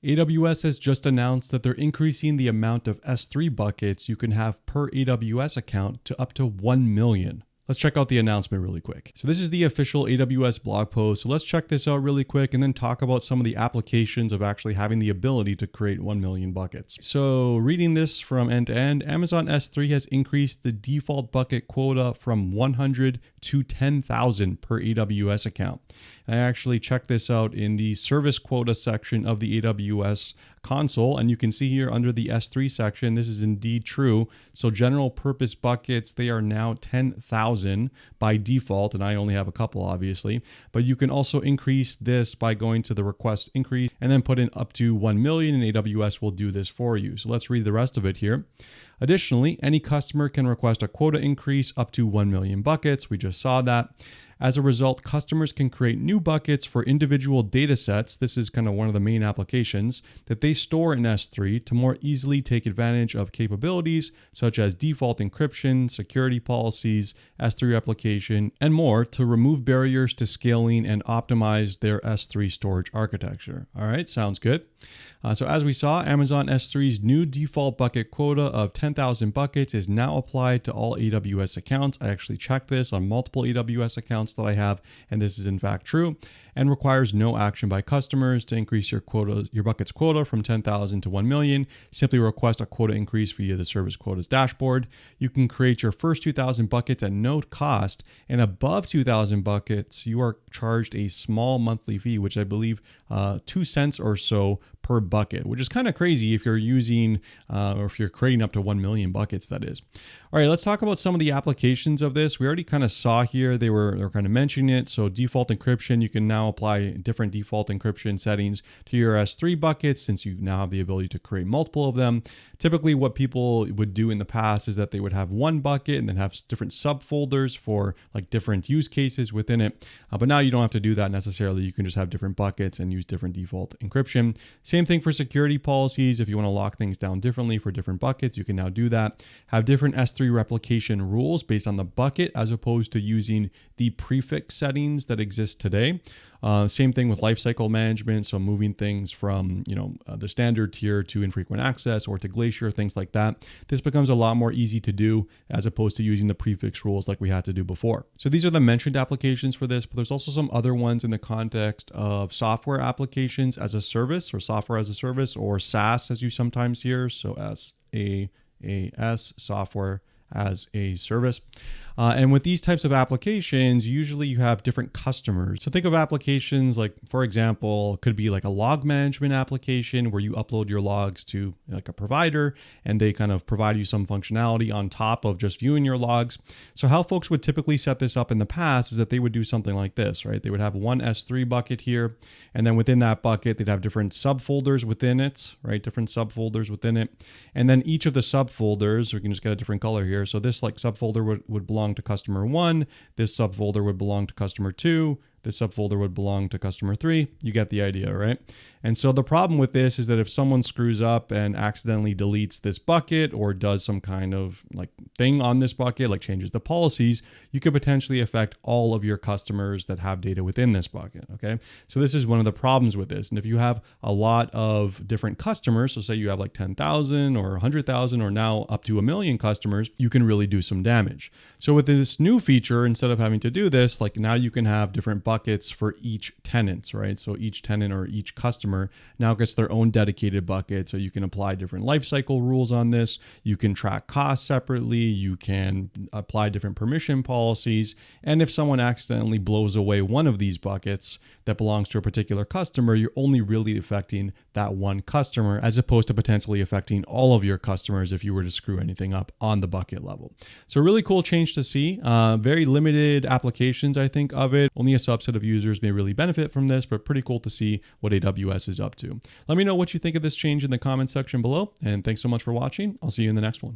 AWS has just announced that they're increasing the amount of S3 buckets you can have per AWS account to up to 1 million. Let's check out the announcement really quick. So this is the official AWS blog post. So let's check this out really quick and then talk about some of the applications of actually having the ability to create 1 million buckets. So reading this from end to end, Amazon S3 has increased the default bucket quota from 100 to 10,000 per AWS account. And I actually checked this out in the service quota section of the AWS console, and you can see here under the S3 section, this is indeed true. So general purpose buckets, they are now 10,000 by default, and I only have a couple obviously, but you can also increase this by going to the request increase and then put in up to 1 million, and AWS will do this for you. So let's read the rest of it here. Additionally, any customer can request a quota increase up to 1 million buckets. We just saw that. As a result, customers can create new buckets for individual data sets. This is kind of one of the main applications that they store in S3 to more easily take advantage of capabilities such as default encryption, security policies, S3 replication, and more to remove barriers to scaling and optimize their S3 storage architecture. All right, sounds good. So as we saw, Amazon S3's new default bucket quota of 10,000 buckets is now applied to all AWS accounts. I actually checked this on multiple AWS accounts that I have, and this is in fact true, and requires no action by customers. To increase your buckets quota from 10,000 to 1 million, simply request a quota increase via the service quotas dashboard. You can create your first 2,000 buckets at no cost, and above 2,000 buckets, you are charged a small monthly fee, which I believe 2 cents or so per bucket, which is kind of crazy if you're using or if you're creating up to 1 million buckets, that is. All right, let's talk about some of the applications of this. We already kind of saw here, they were kind of mentioning it. So default encryption, you can now apply different default encryption settings to your S3 buckets since you now have the ability to create multiple of them. Typically what people would do in the past is that they would have one bucket and then have different subfolders for like different use cases within it. But now you don't have to do that necessarily. You can just have different buckets and use different default encryption. Same thing for security policies. If you want to lock things down differently for different buckets, you can now do that. Have different S3 replication rules based on the bucket as opposed to using the prefix settings that exist today. Same thing with lifecycle management. So moving things from, the standard tier to infrequent access or to Glacier, things like that. This becomes a lot more easy to do as opposed to using the prefix rules like we had to do before. So these are the mentioned applications for this, but there's also some other ones in the context of software applications as a service or software as a service or SaaS as you sometimes hear. So SaaS, software as a service. And with these types of applications, usually you have different customers. So think of applications like, for example, could be like a log management application where you upload your logs to like a provider and they kind of provide you some functionality on top of just viewing your logs. So how folks would typically set this up in the past is that they would do something like this, right? They would have one S3 bucket here, and then within that bucket, they'd have different subfolders within it, right? Different subfolders within it. And then each of the subfolders, we can just get a different color here. So this like subfolder would belong to customer 1, this subfolder would belong to customer 2, this subfolder would belong to customer 3. You get the idea, right? And so the problem with this is that if someone screws up and accidentally deletes this bucket or does some kind of like thing on this bucket, like changes the policies, you could potentially affect all of your customers that have data within this bucket, okay? So this is one of the problems with this. And if you have a lot of different customers, so say you have like 10,000 or 100,000 or now up to 1 million customers, you can really do some damage. So with this new feature, instead of having to do this, like now you can have different buckets for each tenant, right? So each tenant or each customer now gets their own dedicated bucket. So you can apply different lifecycle rules on this. You can track costs separately. You can apply different permission policies. And if someone accidentally blows away one of these buckets that belongs to a particular customer, you're only really affecting that one customer as opposed to potentially affecting all of your customers if you were to screw anything up on the bucket level. So really cool change to see. Very limited applications, I think, of it. Only a subset of users may really benefit from this, but pretty cool to see what AWS is up to. Let me know what you think of this change in the comments section below. And thanks so much for watching. I'll see you in the next one.